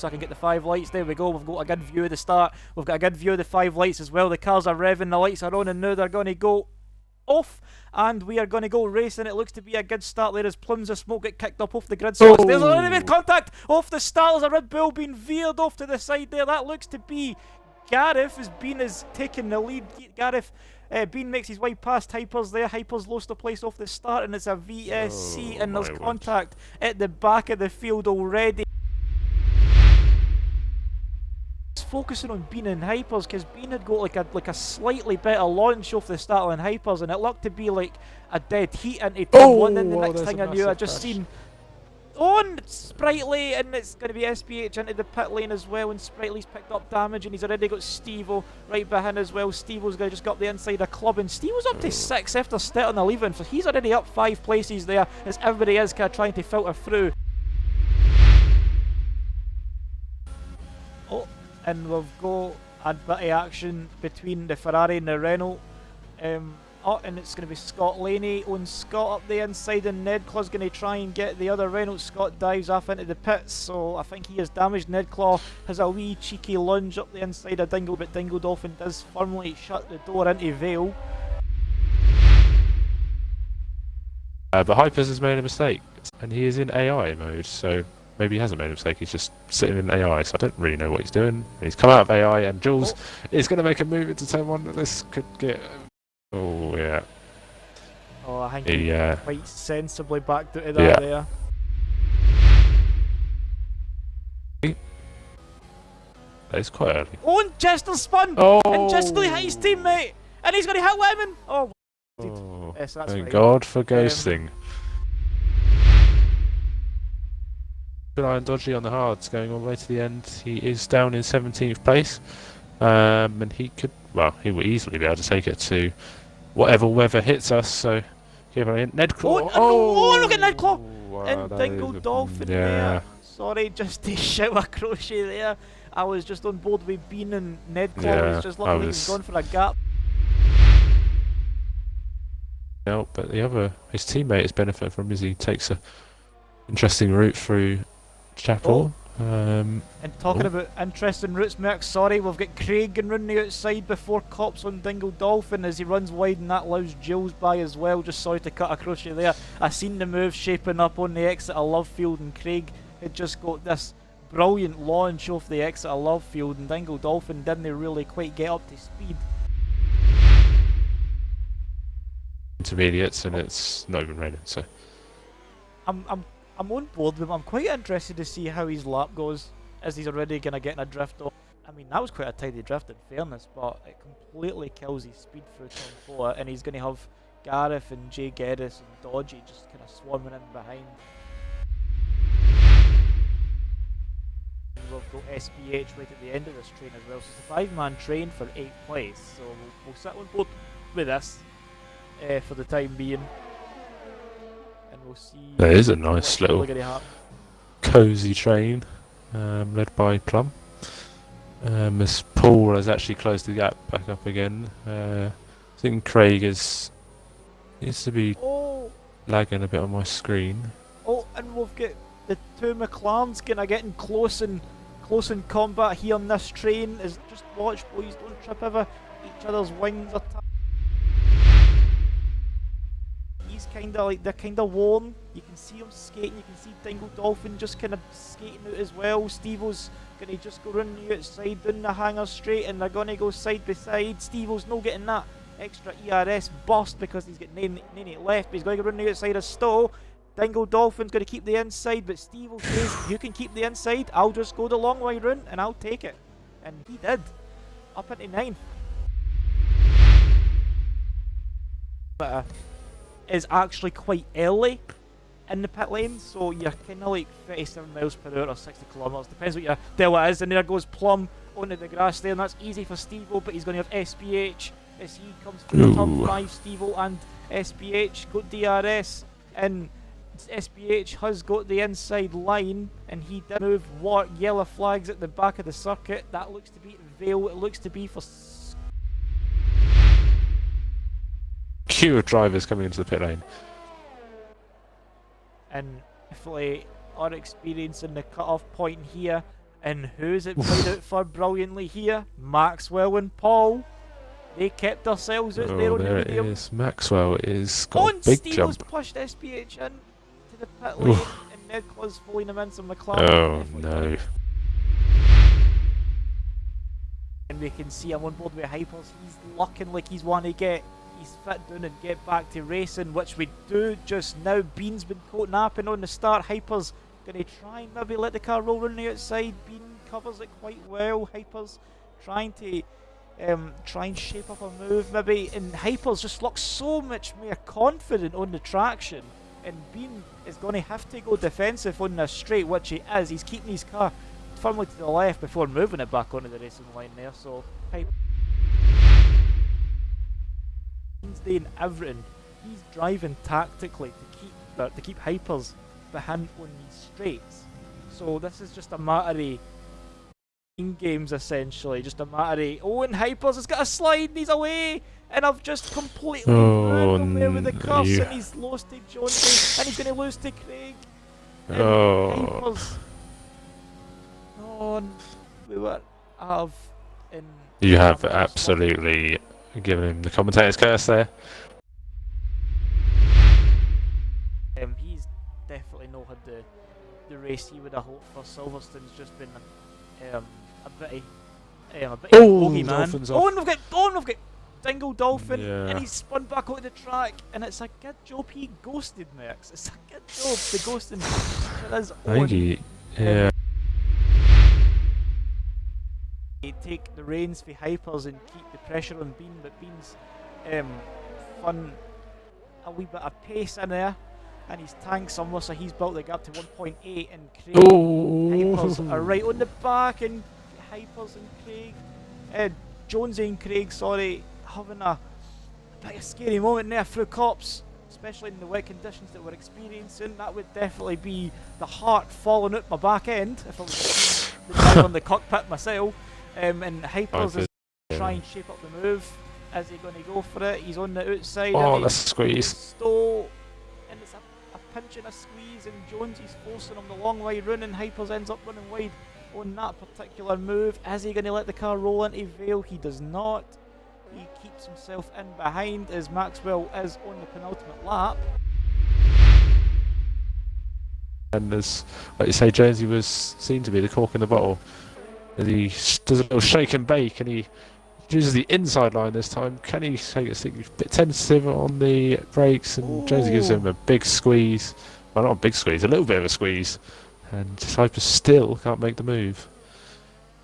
so I can get the 5 lights. There we go, we've got a good view of the start. We've got a good view of the 5 lights as well. The cars are revving, the lights are on, and now they're going to go off, and we are going to go racing. It looks to be a good start there as plumes of smoke get kicked up off the grid. So there's already been contact off the start. There's a Red Bull being veered off to the side there. That looks to be Gareth, as Bean is taking the lead. Gareth Bean makes his way past Hypers there. Hypers lost the place off the start, and it's a VSC, and there's contact at the back of the field already. Focusing on Bean and Hypers, because Bean had got like a slightly better launch off the start than Hypers, and it looked to be like a dead heat into turn 1. Then the next thing I knew, I just seen on Sprightly, and it's going to be SPH into the pit lane as well, and Sprightly's picked up damage, and he's already got Stevo right behind as well. Stevo's going to just go up the inside of club, and Stevo's up to 6 after starting the leaving, so he's already up 5 places there, as everybody is kind of trying to filter through. Oh, and we've got a bit of action between the Ferrari and the Renault. And it's going to be Scott Laney on Scott up the inside, and Nedclaw's going to try and get the other Renault. Scott dives off into the pits, so I think he has damaged. Nedclaw has a wee cheeky lunge up the inside of Dingle, but Dingle Dolphin does firmly shut the door into Vale. But Hypers has made a mistake, and he is in AI mode, so maybe he hasn't made a mistake, he's just sitting in AI, so I don't really know what he's doing. He's come out of AI, and Jules is going to make a move into turn 1. This could get... Oh, yeah. Oh, I think he quite sensibly backed out of that there. That is quite early. Oh, and Chester spun! And Chester hit his teammate! And he's going to hit Lemon! Oh, yes, that's thank right. God for ghosting. Good eye on Dodgy on the hards, going all the way to the end. He is down in 17th place. And he could, well, he will easily be able to take it to whatever weather hits us, so give it in. Nedclaw! Oh, look at Nedclaw! And Dingle Dolphin there. Sorry, just to shout a crochet there. I was just on board with Bean, and Nedclaw was just looking like he's gone for a gap. No, but the other, his teammate is benefiting from as he takes a interesting route through Chapel. And talking about interesting routes, Merc, sorry, we've got Craig and running the outside before cops on Dingle Dolphin as he runs wide, and that allows Jules by as well. Just sorry to cut across you there. I seen the move shaping up on the exit of Love Field, and Craig had just got this brilliant launch off the exit of Love Field, and Dingle Dolphin didn't really quite get up to speed. Intermediates, and it's not even raining, so I'm on board with him. I'm quite interested to see how his lap goes, as he's already going to get in a drift off. I mean, that was quite a tidy drift in fairness, but it completely kills his speed through turn 4, and he's going to have Gareth and Jay Geddes and Dodgy just kind of swarming in behind. And we've got SPH right at the end of this train as well, so it's a 5-man train for 8th place, so we'll sit on board with this for the time being. We'll see. There is a nice little cosy train led by Plum. As Paul has actually closed the gap back up again. I think Craig needs to be lagging a bit on my screen. Oh, and we've got the 2 McLarens kind of getting close in combat here on this train. Is just watch, boys, don't trip over each other's wings. He's kind of like, they're kind of worn. You can see him skating, you can see Dingle Dolphin just kind of skating out as well. Stevo's going to just go running the outside down the hanger straight, and they're going to go side by side. Stevo's not getting that extra ERS burst because he's got none left, but he's going to go run the outside of Stowe. Dingle Dolphin's going to keep the inside, but Stevo says, you can keep the inside, I'll just go the long way round and I'll take it. And he did. Up into 9th. But is actually quite early in the pit lane, so you're kind of like 37 miles per hour or 60 kilometers, depends what your delta is. And there goes Plum onto the grass there, and that's easy for Stevo, but he's going to have SPH as he comes through the top 5. Stevo and SPH got DRS, and SPH has got the inside line, and he did move yellow flags at the back of the circuit. That looks to be Vale, it looks to be for queue of drivers coming into the pit lane. And definitely our experience in the cut-off point here And who's it played out for brilliantly here? Maxwell and Paul. They kept themselves out there on the There medium. it is. Maxwell is got a big Steele's jump. pushed SPH in to the pit lane, and Nicholas pulling him in some McLaren. Oh no. And we can see him on board with Hypers. He's looking like he's wanting to get his fit down and get back to racing, which we do just now. Bean's been caught napping on the start. Hypers going to try and maybe let the car roll around the outside. Bean covers it quite well. Hypers trying to try and shape up a move maybe, and Hypers just looks so much more confident on the traction, and Bean is going to have to go defensive on this straight, which he is. He's keeping his car firmly to the left before moving it back onto the racing line there, so Hypers doing everything. He's driving tactically to keep Hypers behind on these straights, so this is just a matter of games essentially, just a matter of, oh, and Hypers has got a slide and he's away, and I've just completely ruined him there with the curse, and he's lost to Jonesy, and he's going to lose to Craig. And Hypers, we were in. You have absolutely given him the commentator's curse there. He's definitely not had the race he would have hoped for. Silverstone's just been a bit bogey, man. Oh, and we've got Dingle Dolphin, and he's spun back onto the track, and it's a good job he ghosted Merckx. It's a good job the ghosting for his own. Yeah. Take the reins for Hypers and keep the pressure on Bean, but Bean's fun a wee bit of pace in there, and he's tanked somewhere, so he's built the gap to 1.8, and Craig Hypers are right on the back, and Hypers and Craig, Jonesy and Craig, sorry, having a bit of a scary moment there through cops, especially in the wet conditions that we're experiencing. That would definitely be the heart falling out my back end if I was the guy on the cockpit myself. And Hypers is trying to shape up the move. Is he going to go for it? He's on the outside. Oh, that's a squeeze. And it's a pinch and a squeeze, and Jonesy's forcing him the long way round, and Hypers ends up running wide on that particular move. Is he going to let the car roll into Vale? He does not. He keeps himself in behind as Maxwell is on the penultimate lap. And as, like you say, Jonesy was seen to be the cork in the bottle. And he does a little shake and bake, and he uses the inside line this time. Can he take a bit tentative on the brakes? And Jonesy gives him a big squeeze. Well, not a big squeeze, a little bit of a squeeze. And Hypers still can't make the move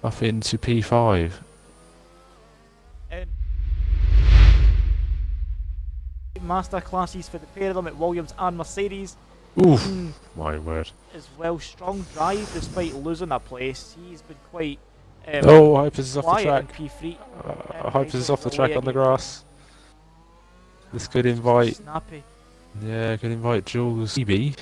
up into P5. And master classes for the pair of them at Williams and Mercedes. Oof, my word. As well, strong drive despite losing a place. He's been quite Hypers is off the track. P3. Hypers is off the track on the grass. This could invite... Snappy. Yeah, could invite Jules EB.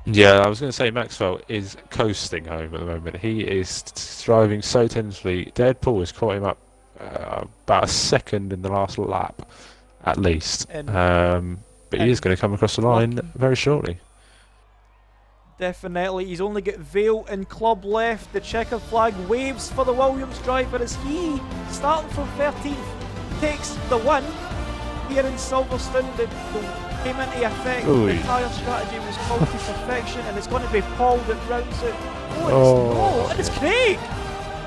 Yeah, I was going to say Maxwell is coasting home at the moment. He is driving so tentatively. Deadpool has caught him up about a second in the last lap, at least. But he is going to come across the line very shortly. Definitely. He's only got Vale and Club left. The checkered flag waves for the Williams driver as he, starting from 13th, takes the win here in Silverstone. The came into effect. The entire strategy was called to perfection, and it's going to be Paul that rounds it. And it's Craig!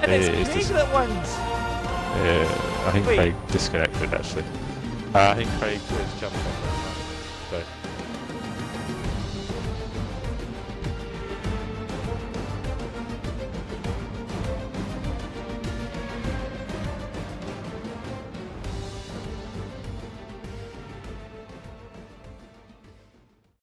And it's Craig that wins! Yeah, I think Craig disconnected actually. I think Craig was jumping off. So.